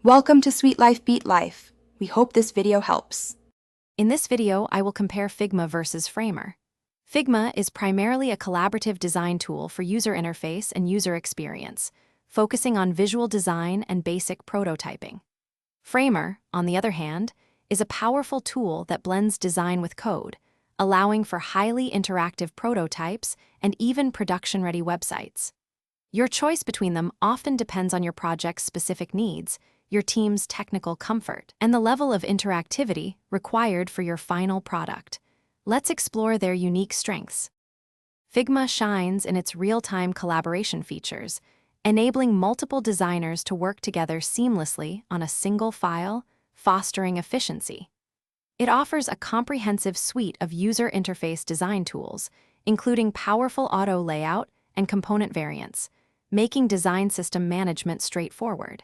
Welcome to Sweet Life Beat Life. We hope this video helps. In this video, I will compare Figma versus Framer. Figma is primarily a collaborative design tool for user interface and user experience, focusing on visual design and basic prototyping. Framer, on the other hand, is a powerful tool that blends design with code, allowing for highly interactive prototypes and even production-ready websites. Your choice between them often depends on your project's specific needs, your team's technical comfort, and the level of interactivity required for your final product. Let's explore their unique strengths. Figma shines in its real-time collaboration features, enabling multiple designers to work together seamlessly on a single file, fostering efficiency. It offers a comprehensive suite of user interface design tools, including powerful auto layout and component variants, making design system management straightforward.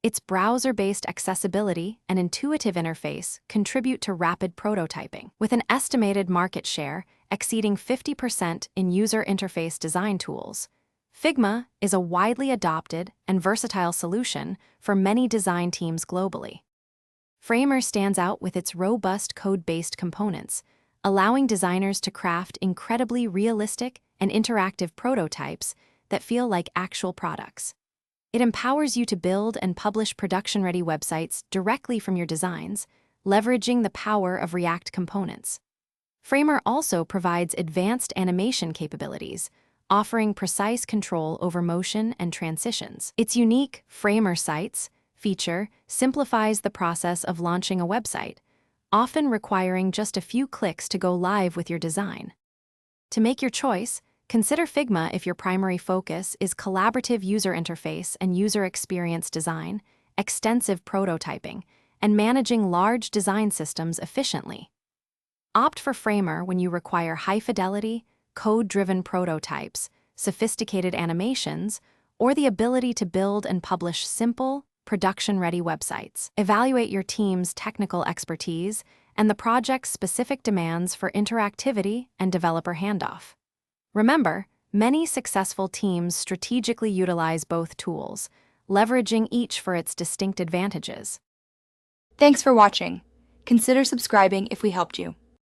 Its browser-based accessibility and intuitive interface contribute to rapid prototyping. With an estimated market share exceeding 50% in user interface design tools, Figma is a widely adopted and versatile solution for many design teams globally. Framer stands out with its robust code-based components, allowing designers to craft incredibly realistic and interactive prototypes that feel like actual products. It empowers you to build and publish production-ready websites directly from your designs, leveraging the power of React components. Framer also provides advanced animation capabilities, offering precise control over motion and transitions. Its unique Framer Sites feature simplifies the process of launching a website, often requiring just a few clicks to go live with your design. To make your choice, consider Figma if your primary focus is collaborative user interface and user experience design, extensive prototyping, and managing large design systems efficiently. Opt for Framer when you require high-fidelity, code-driven prototypes, sophisticated animations, or the ability to build and publish simple, production-ready websites. Evaluate your team's technical expertise and the project's specific demands for interactivity and developer handoff. Remember, many successful teams strategically utilize both tools, leveraging each for its distinct advantages. Thanks for watching. Consider subscribing if we helped you.